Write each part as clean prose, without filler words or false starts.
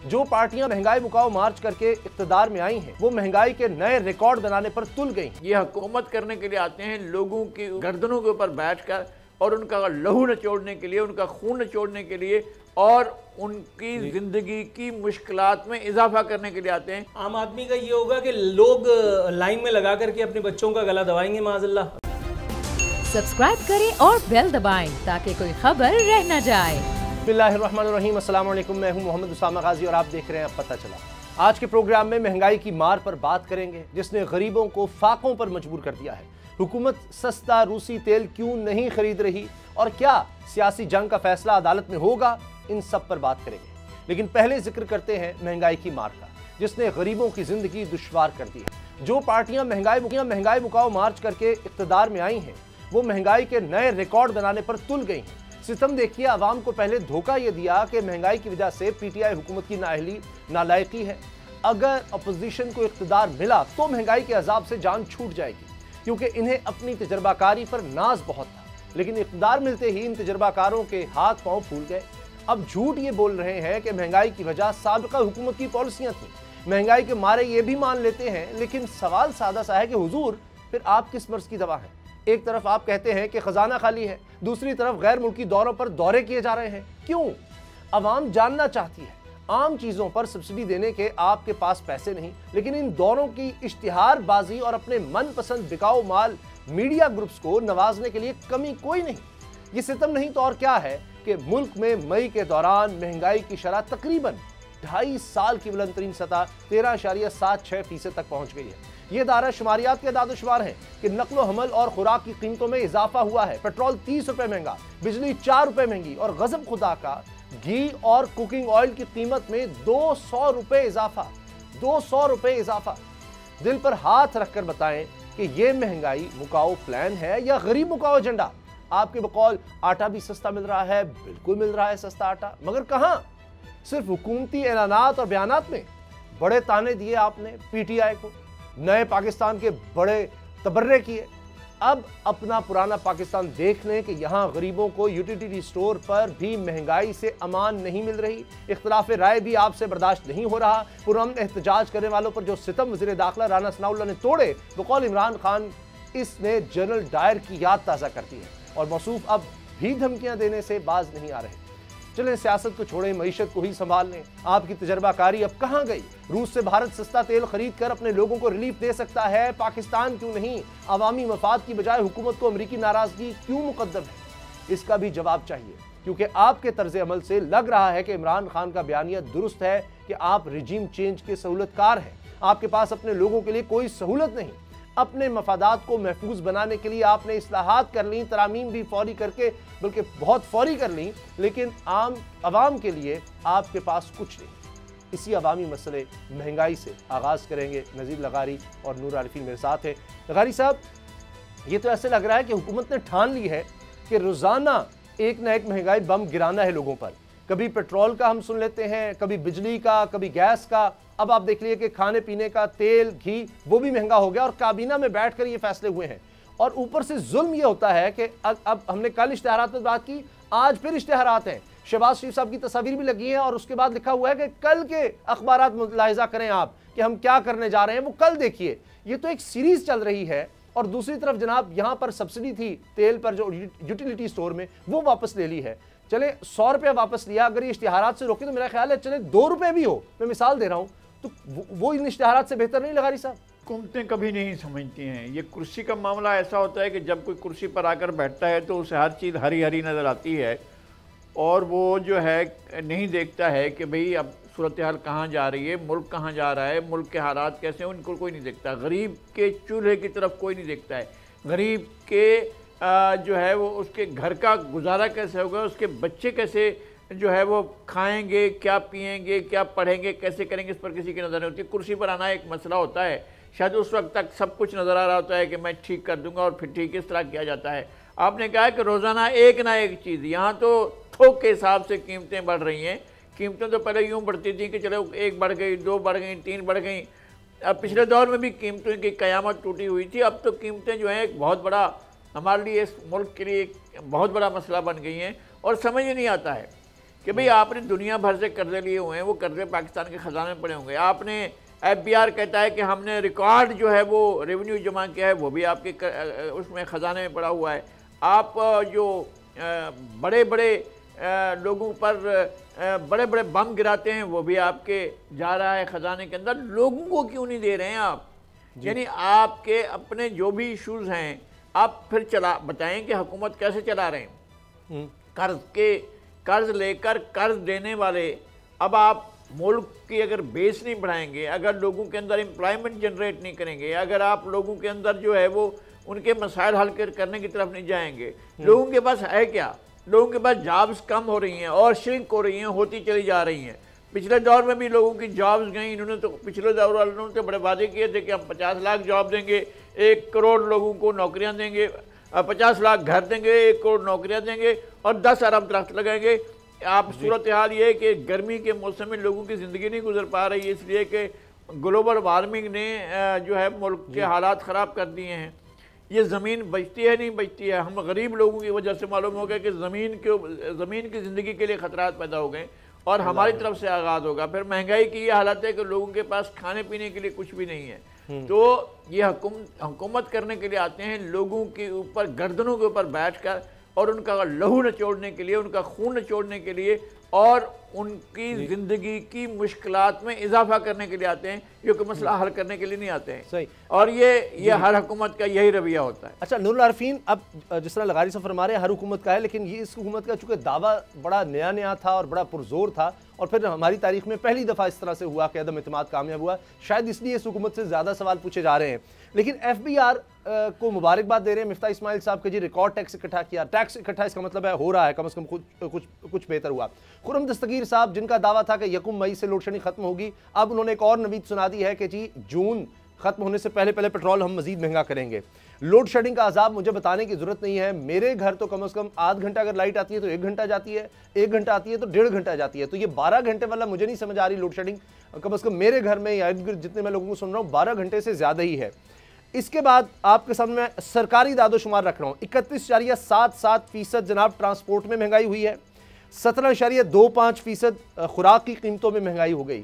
जो पार्टियां महंगाई मुकाओ मार्च करके इक्तदार में आई हैं, वो महंगाई के नए रिकॉर्ड बनाने पर तुल गई। ये हुकूमत करने के लिए आते हैं लोगों की गर्दनों के ऊपर बैठकर और उनका लहू नचोड़ने के लिए, उनका खून नचोड़ने के लिए और उनकी जिंदगी की मुश्किलात में इजाफा करने के लिए आते हैं। आम आदमी का ये होगा कि लोग लाइन में लगा करके अपने बच्चों का गला दबाएंगे माज़अल्लाह। सब्सक्राइब करें और बेल दबाएं ताकि कोई खबर रह न जाए। बिस्मिल्लाहिर्रहमानिर्रहीम, अस्सलाम वालेकुम। मैं हूं मोहम्मद उसामा गाजी और आप देख रहे हैं अब पता चला। आज के प्रोग्राम में महंगाई की मार पर बात करेंगे जिसने गरीबों को फाकों पर मजबूर कर दिया है। हुकूमत सस्ता रूसी तेल क्यों नहीं खरीद रही और क्या सियासी जंग का फैसला अदालत में होगा, इन सब पर बात करेंगे। लेकिन पहले जिक्र करते हैं महंगाई की मार का, जिसने गरीबों की जिंदगी दुश्वार कर दी है। जो पार्टियां महंगाई मुकाओ मार्च करके इक्तदार में आई हैं, वो महंगाई के नए रिकॉर्ड बनाने पर तुल गई हैं। सितम देखिए, आवाम को पहले धोखा यह दिया कि महंगाई की वजह से पीटीआई हुकूमत की नाअहली नालायकी है। अगर अपोजिशन को इख्तियार मिला तो महंगाई के अजाब से जान छूट जाएगी, क्योंकि इन्हें अपनी तजर्बाकारी पर नाज बहुत था। लेकिन इख्तियार मिलते ही इन तजर्बाकारों के हाथ पांव फूल गए। अब झूठ ये बोल रहे हैं कि महंगाई की वजह साबिका हुकूमत की पॉलिसियां थी, महंगाई के मारे ये भी मान लेते हैं। लेकिन सवाल सादा सा है कि हुजूर, फिर आप किस मर्ज की दवा हैं? एक तरफ आप कहते हैं कि खजाना खाली है, दूसरी तरफ गैर मुल्की दौरों पर दौरे किए जा रहे हैं। क्यों? अवाम जानना चाहती है। आम चीजों पर सब्सिडी देने के आपके पास पैसे नहीं, लेकिन इन दौरों की इश्तिहारबाजी और अपने मनपसंद बिकाऊ माल मीडिया ग्रुप्स को नवाजने के लिए कमी कोई नहीं। ये सितम नहीं तो और क्या है कि मुल्क में मई के दौरान महंगाई की शरह तकरीबन 2.5 साल की बुलंद तरीन सतह 13.76% तक पहुंच गई है। ये दायरा शुमारियात के दादोशुमार है कि नकलो हमल और खुराक की कीमतों में इजाफा हुआ है। पेट्रोल 30 रुपए महंगा, बिजली 4 रुपए महंगी और गजब खुदा का घी और कुकिंग ऑयल की कीमत में 200 रुपए इजाफा। 200 रुपए इजाफा। दिल पर हाथ रखकर बताएं कि ये महंगाई मुकाओ प्लान है या गरीब मुकाओ एजेंडा। आपके बकौल आटा भी सस्ता मिल रहा है, बिल्कुल मिल रहा है सस्ता आटा, मगर कहां? सिर्फ हुकूमती ऐलानात और बयानात में। बड़े ताने दिए आपने पीटीआई को, नए पाकिस्तान के बड़े तबर्रे किए। अब अपना पुराना पाकिस्तान देख लें कि यहाँ गरीबों को यूटिलिटी स्टोर पर भी महंगाई से अमान नहीं मिल रही। इख्तिलाफ राय भी आपसे बर्दाश्त नहीं हो रहा। पुरअमन एहतजाज करने वालों पर जो सितम वज़ीर दाखिला राना सनाउल्लाह ने तोड़े, बकौल इमरान खान, इसने जनरल डायर की याद ताज़ा करती है और मौसूफ अब भी धमकियाँ देने से बाज नहीं आ रहे। चलें, सियासत को छोड़ें, मईशत को ही संभाल लें। आपकी तजर्बाकारी अब कहां गई? रूस से भारत सस्ता तेल खरीद कर अपने लोगों को रिलीफ दे सकता है, पाकिस्तान क्यों नहीं? अवामी मफाद की बजाय हुकूमत को अमरीकी नाराजगी क्यों मुकद्दम है? इसका भी जवाब चाहिए, क्योंकि आपके तर्ज अमल से लग रहा है कि इमरान खान का बयानिया दुरुस्त है कि आप रिजीम चेंज के सहूलतकार हैं। आपके पास अपने लोगों के लिए कोई सहूलत नहीं। अपने मफादात को महफूज बनाने के लिए आपने इस्लाहात कर ली, तरामीम भी फौरी करके, बल्कि बहुत फौरी कर ली, लेकिन आम आवाम के लिए आपके पास कुछ नहीं। इसी अवामी मसले महंगाई से आगाज़ करेंगे। नज़ीर लगारी और नूर आरिफीन मेरे साथ हैं। लगारी साहब, ये तो ऐसे लग रहा है कि हुकूमत ने ठान ली है कि रोज़ाना एक न एक महंगाई बम गिराना है लोगों पर। कभी पेट्रोल का हम सुन लेते हैं, कभी बिजली का, कभी गैस का। अब आप देख लीजिए कि खाने पीने का तेल, घी, वो भी महंगा हो गया और काबीना में बैठकर ये फैसले हुए हैं। और ऊपर से जुल्म ये होता है कि अब हमने कल इश्तिहारात में बात की, आज फिर इश्तिहारात हैं। शहबाज शरीफ साहब की तस्वीर भी लगी है और उसके बाद लिखा हुआ है कि कल के अखबारात मुलाहिजा करें आप कि हम क्या करने जा रहे हैं, वो कल देखिए। ये तो एक सीरीज चल रही है। और दूसरी तरफ जनाब, यहाँ पर सब्सिडी थी तेल पर जो यूटिलिटी स्टोर में, वो वापस ले ली है। चले 100 रुपये वापस लिया, अगर ये इश्तिहारात से रोके तो मेरा ख्याल है चले 2 रुपये भी हो, मैं मिसाल दे रहा हूँ, तो वो इन इश्तिहारात से बेहतर नहीं लगारी साहब? हुकूमतें कभी नहीं समझती हैं। ये कुर्सी का मामला ऐसा होता है कि जब कोई कुर्सी पर आकर बैठता है तो उसे हर चीज़ हरी हरी नज़र आती है और वो जो है नहीं देखता है कि भाई अब सूरत हाल कहाँ जा रही है, मुल्क कहाँ जा रहा है, मुल्क के हालात कैसे हैं, उनको कोई नहीं देखता। गरीब के चूल्हे की तरफ कोई नहीं देखता है। गरीब के जो है वो उसके घर का गुजारा कैसे होगा, उसके बच्चे कैसे जो है वो खाएंगे, क्या पिएंगे, क्या पढ़ेंगे, कैसे करेंगे, इस पर किसी की नज़र नहीं होती। कुर्सी पर आना एक मसला होता है, शायद उस वक्त तक सब कुछ नज़र आ रहा होता है कि मैं ठीक कर दूंगा और फिर ठीक इस तरह किया जाता है। आपने कहा कि रोज़ाना एक ना एक चीज़, यहाँ तो थोक के हिसाब से कीमतें बढ़ रही हैं। कीमतें तो पहले यूँ बढ़ती थी कि चलो 1 बढ़ गई, 2 बढ़ गई, 3 बढ़ गई। अब पिछले दौर में भी कीमतों की क़यामत टूटी हुई थी। अब तो कीमतें जो हैं एक बहुत बड़ा हमारे लिए, इस मुल्क के लिए एक बहुत बड़ा मसला बन गई हैं और समझ ही नहीं आता है कि भाई आपने दुनिया भर से कर्जे लिए हुए हैं, वो कर्जे पाकिस्तान के ख़जाने में पड़े होंगे। आपने FBR कहता है कि हमने रिकॉर्ड जो है वो रेवेन्यू जमा किया है, वो भी आपके उसमें ख़जाने में पड़ा हुआ है। आप जो बड़े बड़े लोगों पर बड़े बड़े बम गिराते हैं, वो भी आपके जा रहा है ख़जाने के अंदर। लोगों को क्यों नहीं दे रहे हैं आप? यानी आपके अपने जो भी इशूज़ हैं आप फिर बताएं कि हुकूमत कैसे चला रहे हैं। कर्ज लेकर कर्ज देने वाले, अब आप मुल्क की अगर बेस नहीं बढ़ाएंगे, अगर लोगों के अंदर एम्प्लॉयमेंट जनरेट नहीं करेंगे, अगर आप लोगों के अंदर जो है वो उनके मसाइल हल करने की तरफ नहीं जाएंगे, लोगों के पास है क्या? लोगों के पास जॉब्स कम हो रही हैं और श्रिंक हो रही हैं, होती चली जा रही हैं। पिछले दौर में भी लोगों की जॉब्स गई, इन्होंने तो पिछले दौर वालों ने तो बड़े वादे किए थे कि हम 50 लाख जॉब देंगे, 1 करोड़ लोगों को नौकरियां देंगे, 50 लाख घर देंगे, 1 करोड़ नौकरियां देंगे और 10 अरब दरख्त लगाएंगे। आप सूरत हाल ये है कि गर्मी के मौसम में लोगों की ज़िंदगी नहीं गुजर पा रही है, इसलिए कि ग्लोबल वार्मिंग ने जो है मुल्क के हालात ख़राब कर दिए हैं। ये ज़मीन बचती है नहीं बचती है, हम गरीब लोगों की वजह से मालूम हो गया कि ज़मीन की ज़िंदगी के लिए ख़तरात पैदा हो गए और हमारी तरफ से आगाज़ होगा। फिर महंगाई की ये हालत है कि लोगों के पास खाने पीने के लिए कुछ भी नहीं है। तो ये हुकूमत करने के लिए आते हैं, लोगों के ऊपर गर्दनों के ऊपर बैठकर और उनका लहू नचोड़ने के लिए, उनका खून नचोड़ने के लिए और उनकी ज़िंदगी की मुश्किलात में इजाफा करने के लिए आते हैं, ये कोई मसला हल करने के लिए नहीं आते हैं। सही। और ये हर हुकूमत का यही रवैया होता है। अच्छा नूरुल आरिफीन, अब जिस तरह लगारी सफ़र हमारे हर हुकूमत का है, लेकिन ये इस हुकूमत का चूँकि दावा बड़ा नया था और बड़ा पुरजोर था और फिर हमारी तारीख में पहली दफ़ा इस तरह से हुआ कि अदम इत्मीनान कामयाब हुआ, शायद इसलिए इस हुकूमत से ज़्यादा सवाल पूछे जा रहे हैं। लेकिन FBR को मुबारकबाद दे रहे हैं मिफ्ता इस्माइल साहब के जी, रिकॉर्ड टैक्स इकट्ठा किया। टैक्स इकट्ठा इसका मतलब है हो रहा है, कम से कम कुछ बेहतर हुआ। खुर्रम दस्तगीर साहब जिनका दावा था कि 1 मई से लोड शेडिंग खत्म होगी, अब उन्होंने एक और नवीद सुना दी है कि जी जून खत्म होने से पहले पेट्रोल हम मजीद महंगा करेंगे। लोड शेडिंग का अजाब मुझे बताने की जरूरत नहीं है, मेरे घर तो कम से कम आध घंटा अगर लाइट आती है तो 1 घंटा जाती है, 1 घंटा आती है तो 1.5 घंटा जाती है। तो ये 12 घंटे वाला मुझे नहीं समझ आ रही लोड शेडिंग, कम से कम मेरे घर में या जितने मैं लोगों को सुन रहा हूँ 12 घंटे से ज्यादा ही है। इसके बाद आपके सामने सरकारी दादोशुमार रख रहा हूँ, 31.77% जनाब ट्रांसपोर्ट में महंगाई हुई है, 17.25% खुराक की कीमतों में महंगाई हो गई।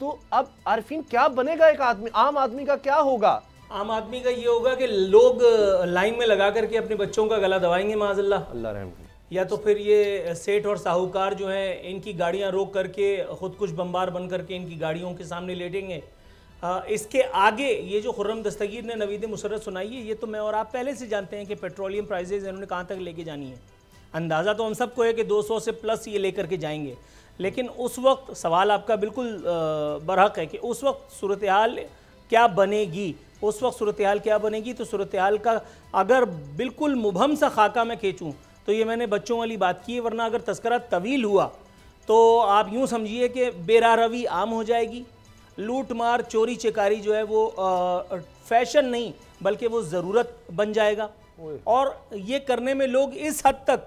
तो अब आरिफीन क्या बनेगा एक आदमी, आम आदमी का क्या होगा? आम आदमी का ये होगा कि लोग लाइन में लगा करके अपने बच्चों का गला दबाएंगे माज़अल्लाह, अल्लाह रहम। या तो फिर ये सेठ और साहूकार जो हैं इनकी गाड़ियां रोक करके खुद कुछ बम्बार बन करके इनकी गाड़ियों के सामने लेटेंगे। इसके आगे ये जो खुर्रम दस्तगीर ने नवीद मुसर्रत सुनाई है, ये तो मैं और आप पहले से जानते हैं कि पेट्रोलियम प्राइसेस इन्होंने कहाँ तक लेके जानी है। अंदाज़ा तो हम सबको है कि 200 से प्लस ये लेकर के जाएंगे, लेकिन उस वक्त सवाल आपका बिल्कुल बरहक है कि उस वक्त सूरत हाल क्या बनेगी। उस वक्त सूरत हाल क्या बनेगी, तो सूरत हाल का अगर बिल्कुल मुबहम सा खाका मैं खींचूँ तो ये मैंने बच्चों वाली बात की है, वरना अगर तस्करा तवील हुआ तो आप यूँ समझिए कि बेरारवी आम हो जाएगी। लूट मार चोरी चकारी जो है वो फैशन नहीं बल्कि वो ज़रूरत बन जाएगा, और ये करने में लोग इस हद तक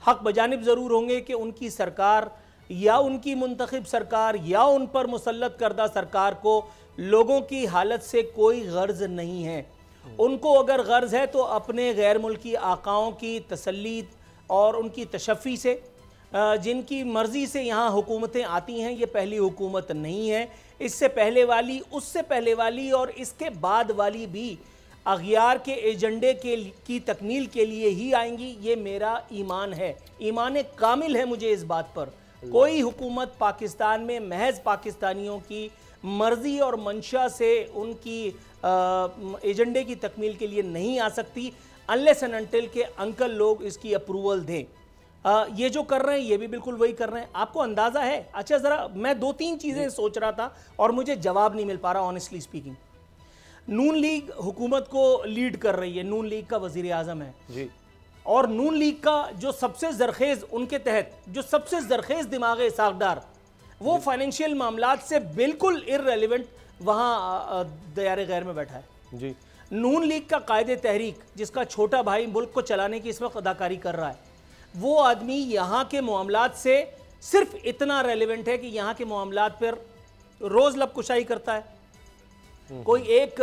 हक बजानिब ज़रूर होंगे कि उनकी सरकार या उनकी मुंतखब सरकार या उन पर मुसल्लत करदा सरकार को लोगों की हालत से कोई गर्ज नहीं है। उनको अगर गर्ज है तो अपने गैर मुल्की आकाओं की तसल्ली और उनकी तशफ़ी से, जिनकी मर्ज़ी से यहाँ हुकूमतें आती हैं। ये पहली हुकूमत नहीं है, इससे पहले वाली, उससे पहले वाली और इसके बाद वाली भी अगियार के एजेंडे की तकमील के लिए ही आएंगी। ये मेरा ईमान है, ईमान कामिल है मुझे इस बात पर। कोई हुकूमत पाकिस्तान में महज पाकिस्तानियों की मर्ज़ी और मंशा से उनकी एजेंडे की तकमील के लिए नहीं आ सकती अनलेस एंड अनटिल के अंकल लोग इसकी अप्रूवल दें। ये जो कर रहे हैं ये भी बिल्कुल वही कर रहे हैं, आपको अंदाज़ा है। अच्छा ज़रा मैं 2-3 चीज़ें सोच रहा था और मुझे जवाब नहीं मिल पा रहा ऑनेस्टली स्पीकिंग। नून लीग हुकूमत को लीड कर रही है, नून लीग का वज़ीर आज़म है जी, और नून लीग का जो सबसे ज़रखेज़ उनके तहत जो सबसे ज़रखेज़ दिमाग सागदार वो फाइनेंशियल मामलात से बिल्कुल इर्रेलेवेंट वहाँ दयारे गैर में बैठा है जी। नून लीग का कायदे तहरीक जिसका छोटा भाई मुल्क को चलाने की इस वक्त अदाकारी कर रहा है, वो आदमी यहाँ के मामलात से सिर्फ इतना रेलेवेंट है कि यहाँ के मामलात पर रोज़ लबकुशाई करता है, कोई एक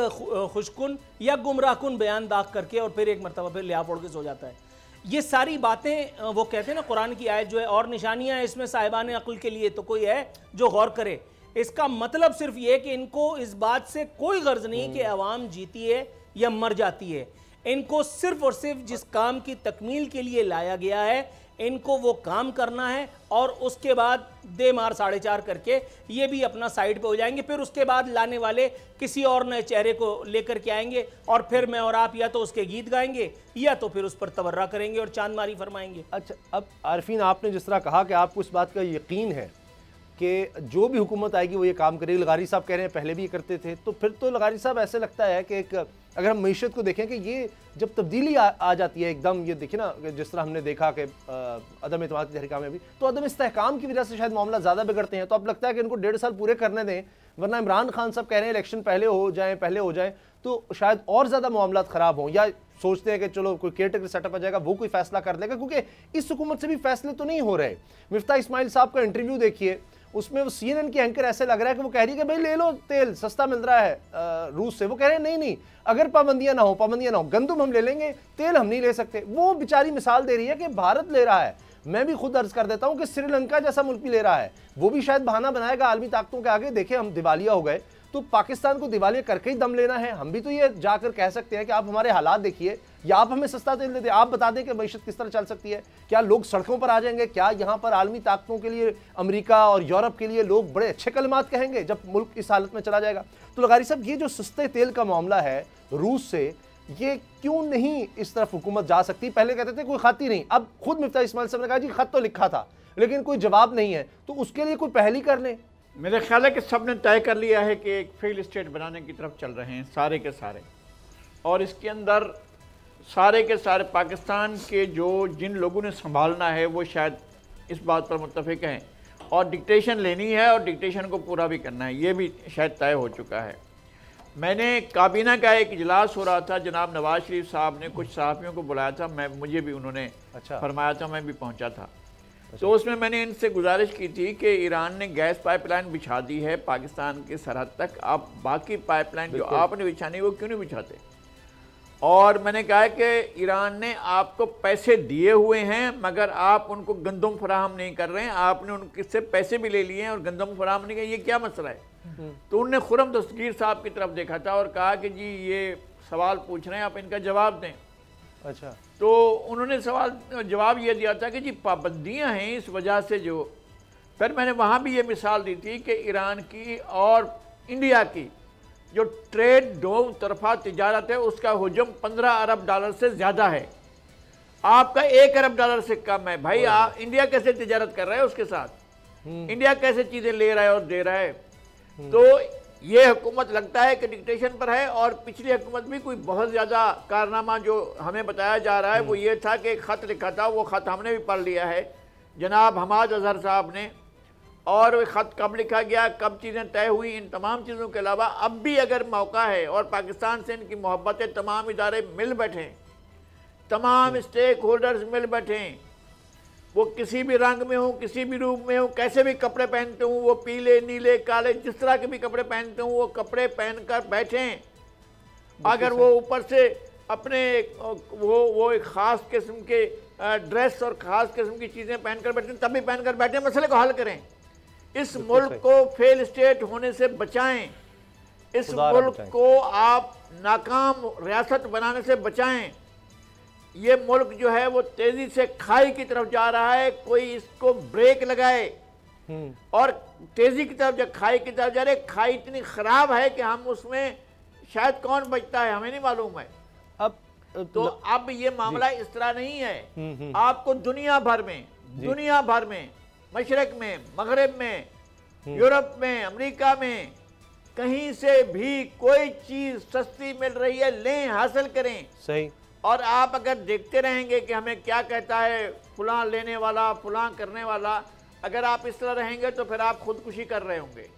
खुशकुन या गुमराहकुन बयान दाग करके और फिर एक मरतबा फिर लिहाफ ओढ़ के सो जाता है। ये सारी बातें वो कहते हैं ना, कुरान की आयत जो है, और निशानियां हैं इसमें साहिबान अक्ल के लिए, तो कोई है जो गौर करे। इसका मतलब सिर्फ ये कि इनको इस बात से कोई गर्ज नहीं कि अवाम जीती है या मर जाती है। इनको सिर्फ और सिर्फ जिस काम की तकमील के लिए लाया गया है, इनको वो काम करना है, और उसके बाद दे मार 4.5 करके ये भी अपना साइड पे हो जाएंगे। फिर उसके बाद लाने वाले किसी और नए चेहरे को लेकर के आएंगे, और फिर मैं और आप या तो उसके गीत गाएंगे या तो फिर उस पर तबर्रा करेंगे और चांदमारी फरमाएंगे। अच्छा, अब आरफीन, आपने जिस तरह कहा कि आपको इस बात का यकीन है कि जो भी हुकूमत आएगी वो ये काम करेगी, लगारी साहब कह रहे हैं पहले भी ये करते थे, तो फिर तो लगारी साहब ऐसे लगता है कि एक, अगर हम मीशत को देखें कि ये जब तब्दीली आ जाती है एकदम, ये देखिए ना जिस तरह हमने देखा कि अदम एतमाद की तहरीका में भी, तो अदम इस्तेहकाम की वजह से शायद मामला ज़्यादा बिगड़ते हैं। तो अब लगता है कि इनको 1.5 साल पूरे करने दें, वरना इमरान खान साहब कह रहे हैं इलेक्शन पहले हो जाए तो शायद और ज़्यादा मामला ख़राब हों, या सोचते हैं कि चलो कोई केयरटेकर सेटअप आ जाएगा, वो कोई फैसला कर लेगा, क्योंकि इस हुकूमत से भी फैसले तो नहीं हो रहे। मिफ्ता इस्माइल साहब का इंटरव्यू देखिए, उसमें वो CNN की एंकर ऐसे लग रहा है कि वो कह रही है कि भाई ले लो तेल, सस्ता मिल रहा है रूस से। वो कह रहे हैं नहीं, अगर पाबंदियां ना हो, गंदम हम ले लेंगे, तेल हम नहीं ले सकते। वो बेचारी मिसाल दे रही है कि भारत ले रहा है। मैं भी खुद अर्ज कर देता हूं कि श्रीलंका जैसा मुल्क भी ले रहा है, वो भी शायद बहाना बनाएगा आलमी ताकतों के आगे, देखें हम दिवालिया हो गए तो पाकिस्तान को दिवालिया करके ही दम लेना है। हम भी तो ये जाकर कह सकते हैं कि आप हमारे हालात देखिए, या आप हमें सस्ता तेल दे दें, आप बता दें कि मईशत किस तरह चल सकती है। क्या लोग सड़कों पर आ जाएंगे? क्या यहाँ पर आलमी ताकतों के लिए, अमेरिका और यूरोप के लिए लोग बड़े अच्छे कलमात कहेंगे जब मुल्क इस हालत में चला जाएगा? तो लगारी साहब, ये जो सस्ते तेल का मामला है रूस से, ये क्यों नहीं इस तरफ हुकूमत जा सकती? पहले कहते थे कोई खत ही नहीं, अब खुद मिफ्ता इस्माइल साहब ने कहा जी खत तो लिखा था लेकिन कोई जवाब नहीं है, तो उसके लिए कोई पहल ही कर लें। मेरे ख्याल है कि सब ने तय कर लिया है कि एक फेल स्टेट बनाने की तरफ चल रहे हैं सारे के सारे, और इसके अंदर सारे के सारे पाकिस्तान के जिन लोगों ने संभालना है वो शायद इस बात पर मुत्तफिक हैं, और डिक्टेशन लेनी है और डिक्टेशन को पूरा भी करना है, ये भी शायद तय हो चुका है। मैंने काबीना का एक इजलास हो रहा था, जनाब नवाज शरीफ साहब ने कुछ सहाफ़ियों को बुलाया था, मुझे भी उन्होंने फरमाया था, मैं भी पहुँचा था। तो उसमें मैंने इनसे गुजारिश की थी कि ईरान ने गैस पाइपलाइन बिछा दी है पाकिस्तान की सरहद तक, आप बाकी पाइपलाइन जो आपने बिछानी वो क्यों नहीं बिछाते? और मैंने कहा कि ईरान ने आपको पैसे दिए हुए हैं मगर आप उनको गंदम फराहम नहीं कर रहे हैं, आपने उनसे पैसे भी ले लिए हैं और गंदम फराहम नहीं किया, ये क्या मसला है? तो उनने खुर्रम दस्तगीर साहब की तरफ देखा था और कहा कि जी ये सवाल पूछ रहे हैं, आप इनका जवाब दें। अच्छा, तो उन्होंने जवाब ये दिया था कि जी पाबंदियां हैं इस वजह से जो। फिर मैंने वहाँ भी ये मिसाल दी थी कि ईरान की और इंडिया की जो ट्रेड, दो तरफा तिजारत है, उसका हुजम 15 अरब डॉलर से ज़्यादा है, आपका 1 अरब डॉलर से कम है। भाई आप इंडिया कैसे तिजारत कर रहा है उसके साथ? इंडिया कैसे चीज़ें ले रहा है और दे रहा है? तो ये हुकूमत लगता है कि डिक्टेशन पर है, और पिछली हुकूमत भी कोई बहुत ज़्यादा कारनामा जो हमें बताया जा रहा है वो ये था कि एक ख़त लिखा था, वो ख़त हमने भी पढ़ लिया है जनाब हमाद अजहर साहब ने, और वो ख़त कब लिखा गया, कब चीज़ें तय हुई, इन तमाम चीज़ों के अलावा अब भी अगर मौका है और पाकिस्तान से इनकी मोहब्बतें, तमाम इदारे मिल बैठें, तमाम स्टेक होल्डर्स मिल बैठें, वो किसी भी रंग में हो, किसी भी रूप में हो, कैसे भी कपड़े पहनते हूँ, वो पीले नीले काले जिस तरह के भी कपड़े पहनते हूँ, वो कपड़े पहनकर बैठें। अगर वो ऊपर से अपने वो एक ख़ास किस्म के ड्रेस और ख़ास किस्म की चीज़ें पहनकर बैठें, तब भी पहनकर बैठें, मसले को हल करें, इस मुल्क को फेल स्टेट होने से बचाएं, इस मुल्क को आप नाकाम रियासत बनाने से बचाएं। ये मुल्क जो है वो तेजी से खाई की तरफ जा रहा है, कोई इसको ब्रेक लगाए, और तेजी की तरफ जब खाई की तरफ जा रहे, खाई इतनी खराब है कि हम उसमें शायद कौन बचता है हमें नहीं मालूम है। अब ये मामला इस तरह नहीं है, आपको दुनिया भर में मशरक में, मगरब में, यूरोप में, अमेरिका में, कहीं से भी कोई चीज सस्ती मिल रही है, लें, हासिल करें। सही। और आप अगर देखते रहेंगे कि हमें क्या कहता है फलां लेने वाला, फलां करने वाला, अगर आप इस तरह रहेंगे तो फिर आप खुदकुशी कर रहे होंगे।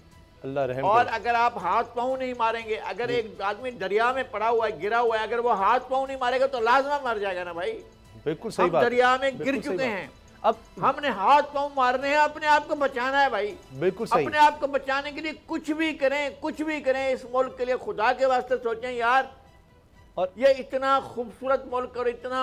अल्लाह रहम करे। और अगर आप हाथ पाँव नहीं मारेंगे, अगर एक आदमी दरिया में पड़ा हुआ है, गिरा हुआ है, अगर वो हाथ पाँव नहीं मारेगा तो लाजमा मर जाएगा ना भाई। बिल्कुल सही बात। दरिया में गिर चुके हैं, अब हमने हाथ पाँव मारने हैं, अपने आप को बचाना है भाई। बिल्कुल सही। अपने आप को बचाने के लिए कुछ भी करें इस मुल्क के लिए, खुदा के वास्ते सोचें यार। और ये इतना खूबसूरत मुल्क और इतना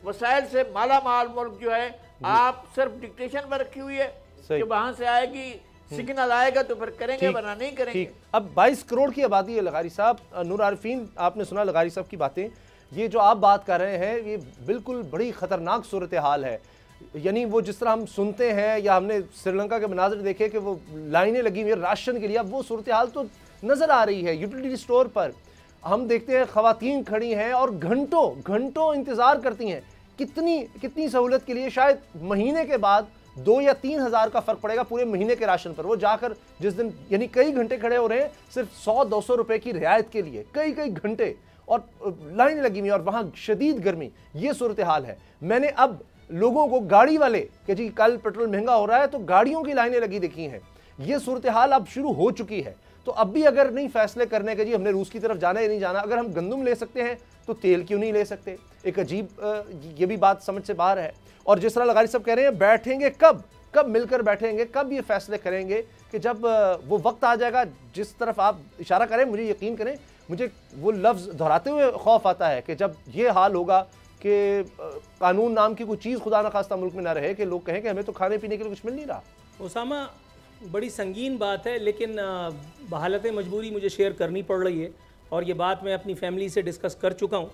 वसाइल से माला माल मुल्क जो है आप सिर्फ डिक्टेशन में रखी हुई है कि वहां से आएगी, सिग्नल आएगा तो फिर करेंगे, वरना नहीं करेंगे। अब 22 करोड़ की आबादी है लगारी साहब। नूर आरिफीन, आपने सुना लगारी साहब की बातें, ये जो आप बात कर रहे हैं ये बिल्कुल बड़ी ख़तरनाक सूरत हाल है। यानी वो जिस तरह हम सुनते हैं या हमने श्रीलंका के मनाज़र देखे कि वो लाइनें लगी हुई है राशन के लिए, अब वो सूरत हाल तो नज़र आ रही है। यूटिलिटी स्टोर पर हम देखते हैं ख़वातीन खड़ी हैं और घंटों घंटों इंतज़ार करती हैं कितनी सहूलत के लिए। शायद महीने के बाद 2 या 3 हज़ार का फ़र्क पड़ेगा पूरे महीने के राशन पर। वो जाकर जिस दिन यानी कई घंटे खड़े हो रहे हैं सिर्फ 100-200 रुपए की रियायत के लिए, कई घंटे, और लाइन लगी हुई और वहाँ शदीद गर्मी। ये सूरत हाल है। मैंने अब लोगों को, गाड़ी वाले कि जी कल पेट्रोल महंगा हो रहा है तो गाड़ियों की लाइनें लगी देखी हैं। ये सूरत हाल अब शुरू हो चुकी है। तो अब भी अगर नहीं फैसले करने के जी हमने रूस की तरफ जाना या नहीं जाना, अगर हम गंदम ले सकते हैं तो तेल क्यों नहीं ले सकते? एक अजीब ये भी बात समझ से बाहर है। और जिस तरह लगारी सब कह रहे हैं, बैठेंगे कब मिलकर बैठेंगे, कब ये फैसले करेंगे कि जब वो वक्त आ जाएगा जिस तरफ आप इशारा करें। मुझे यकीन करें, मुझे वो लफ्ज़ दोहराते हुए खौफ आता है कि जब ये हाल होगा कि कानून नाम की कोई चीज़ खुदा न खास्ता मुल्क में ना रहे, कि लोग कहें कि हमें तो खाने पीने के लिए कुछ मिल नहीं रहा। उसामा, बड़ी संगीन बात है, लेकिन बहालत मजबूरी मुझे शेयर करनी पड़ रही है और ये बात मैं अपनी फैमिली से डिस्कस कर चुका हूँ।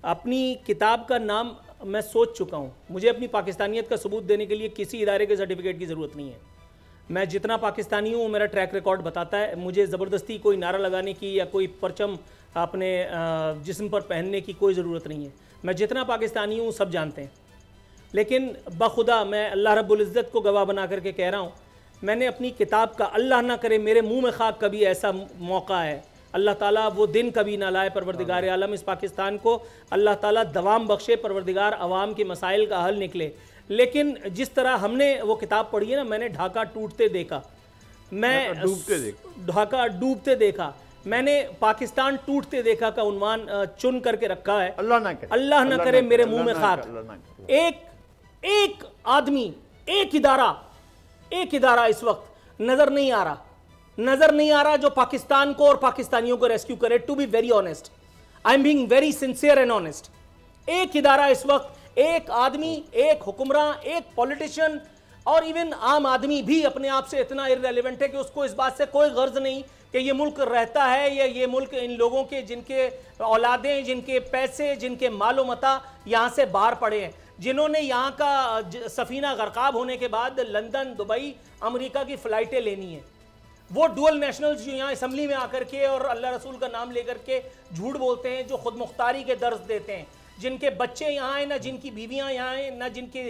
अपनी किताब का नाम मैं सोच चुका हूँ। मुझे अपनी पाकिस्तानियत का सबूत देने के लिए किसी इदारे के सर्टिफिकेट की ज़रूरत नहीं है। मैं जितना पाकिस्तानी हूँ मेरा ट्रैक रिकॉर्ड बताता है। मुझे ज़बरदस्ती कोई नारा लगाने की या कोई परचम अपने जिस्म पर पहनने की कोई ज़रूरत नहीं है। मैं जितना पाकिस्तानी हूँ सब जानते हैं। लेकिन बखुदा मैं अल्लाह रब्बुल इज़्ज़त को गवाह बना करके कह रहा हूँ, मैंने अपनी किताब का, अल्लाह ना करे मेरे मुंह में खाक कभी ऐसा मौका है, अल्लाह ताला वो दिन कभी ना लाए, परवरदिगार आलम इस पाकिस्तान को अल्लाह ताला दवाम बख्शे, परवरदिगार अवाम के मसाइल का हल निकले। लेकिन जिस तरह हमने वो किताब पढ़ी है ना, मैंने ढाका टूटते देखा, मैं ढाका डूबते देखा, मैंने पाकिस्तान टूटते देखा का उन्वान चुन करके रखा है। अल्लाह ना करे मेरे मुंह में खाक। एक आदमी, एक इदारा इस वक्त नजर नहीं आ रहा जो पाकिस्तान को और पाकिस्तानियों को रेस्क्यू करे। To be very honest, I am being very sincere and honest. एक इदारा इस वक्त, एक आदमी, एक हुक्मरान, एक पॉलिटिशियन और इवन आम आदमी भी अपने आप से इतना इररेलेवेंट है कि उसको इस बात से कोई गर्ज नहीं कि ये मुल्क रहता है या ये मुल्क इन लोगों के जिनके औलादें, जिनके पैसे, जिनके मालो मता यहाँ से बाहर पड़े हैं, जिन्होंने यहाँ का सफीना गरकाब होने के बाद लंदन, दुबई, अमेरिका की फ़्लाइटें लेनी हैं। वो डुअल नेशनल्स जो यहाँ असम्बली में आकर के और अल्लाह रसूल का नाम लेकर के झूठ बोलते हैं, जो खुद मुख्तारी के दर्ज देते हैं, जिनके बच्चे यहाँ हैं, ना जिनकी बीवियाँ यहाँ हैं, ना जिनकी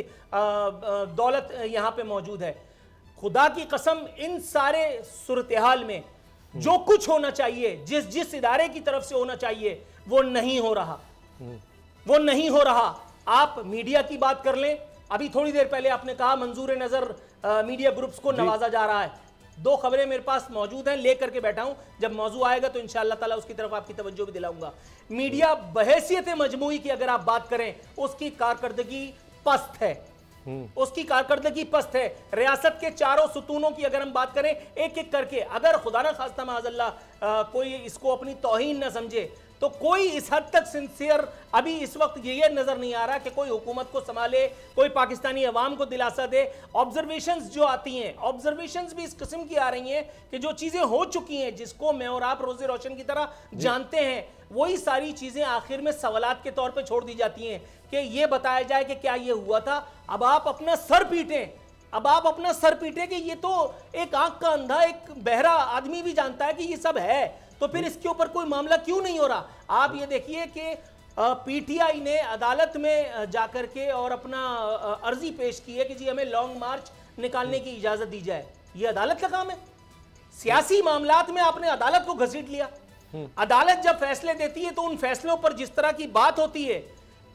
दौलत यहाँ पे मौजूद है। खुदा की कसम, इन सारे सूरत हाल में जो कुछ होना चाहिए, जिस इदारे की तरफ से होना चाहिए, वो नहीं हो रहा। आप मीडिया की बात कर लें, अभी थोड़ी देर पहले आपने कहा मंजूर नज़र मीडिया ग्रुप्स को नवाजा जा रहा है। 2 खबरें मेरे पास मौजूद हैं, ले करके बैठा हूं, जब मौजू आएगा तो इंशाअल्लाह ताला उसकी तरफ आपकी तवज्जो भी दिलाऊंगा। मीडिया बहैसियत मजमूई की अगर आप बात करें, उसकी कारकर्दगी पस्त है, रियासत के चारों सुतूनों की अगर हम बात करें एक एक करके, अगर खुदा न खास्ता माअज़ल्लाह कोई इसको अपनी तौहीन न समझे तो कोई इस हद तक सिंसियर अभी इस वक्त ये नजर नहीं आ रहा कि कोई हुकूमत को संभाले, कोई पाकिस्तानी अवाम को दिलासा दे। ऑब्जर्वेशंस जो आती हैं, ऑब्जर्वेशंस भी इस किस्म की आ रही हैं कि जो चीजें हो चुकी हैं, जिसको मैं और आप रोज़े रोशन की तरह जानते हैं, वही सारी चीजें आखिर में सवालात के तौर पर छोड़ दी जाती हैं कि ये बताया जाए कि क्या ये हुआ था। अब आप अपना सर पीटें कि ये तो एक आंख का अंधा, एक बहरा आदमी भी जानता है कि ये सब है, तो फिर इसके ऊपर कोई मामला क्यों नहीं हो रहा। आप ये देखिए कि पीटीआई ने अदालत में जाकर के और अपना अर्जी पेश की है कि जी हमें लॉन्ग मार्च निकालने की इजाजत दी जाए। ये अदालत का काम है। सियासी मामलात में आपने अदालत को घसीट लिया। अदालत जब फैसले देती है तो उन फैसलों पर जिस तरह की बात होती है,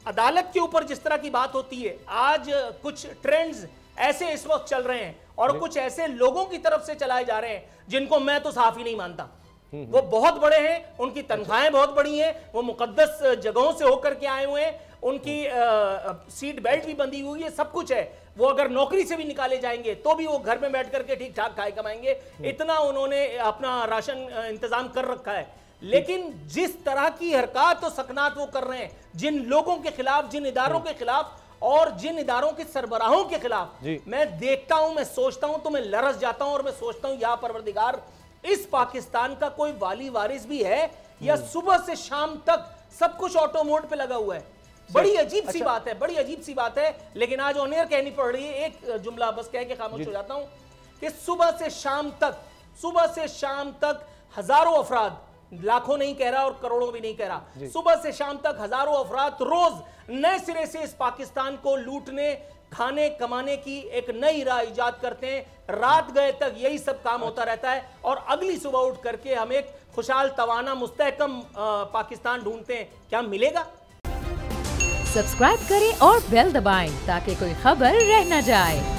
अदालत के ऊपर जिस तरह की बात होती है, आज कुछ ट्रेंड्स ऐसे इस वक्त चल रहे हैं और कुछ ऐसे लोगों की तरफ से चलाए जा रहे हैं जिनको मैं तो सहाफी नहीं मानता। वो बहुत बड़े हैं, उनकी तनख्वाहें बहुत बड़ी हैं, वो मुकद्दस जगहों से होकर के आए हुए हैं, उनकी सीट बेल्ट भी बंधी हुई है, सब कुछ है। वो अगर नौकरी से भी निकाले जाएंगे तो भी वो घर में बैठ करके ठीक ठाक खाए कमाएंगे, इतना उन्होंने अपना राशन इंतजाम कर रखा है। लेकिन जिस तरह की हरकत और सकनात वो कर रहे हैं, जिन लोगों के खिलाफ, जिन इदारों के खिलाफ और जिन इदारों के सरबराहों के खिलाफ मैं देखता हूं, मैं सोचता हूं तो मैं लरस जाता हूं और मैं सोचता हूं या परवरदिगार, इस पाकिस्तान का कोई वाली वारिस भी है या सुबह से शाम तक सब कुछ ऑटो मोड पे लगा हुआ है। बड़ी अजीब सी बात है, बड़ी अजीब सी बात है। लेकिन आज ऑन एयर कहनी पड़ रही है, एक जुमला बस कह के खामोश हो जाता हूं कि सुबह से शाम तक हजारों अफराद, लाखों नहीं कह रहा और करोड़ों भी नहीं कह रहा, सुबह से शाम तक हजारों अफराद रोज नए सिरे से इस पाकिस्तान को लूटने, खाने, कमाने की एक नई राह इजाद करते हैं। रात गए तक यही सब काम होता रहता है और अगली सुबह उठ करके हम एक खुशहाल, तवाना, मुस्तहकम पाकिस्तान ढूंढते हैं। क्या मिलेगा? सब्सक्राइब करें और बेल दबाएं ताकि कोई खबर रह न जाए।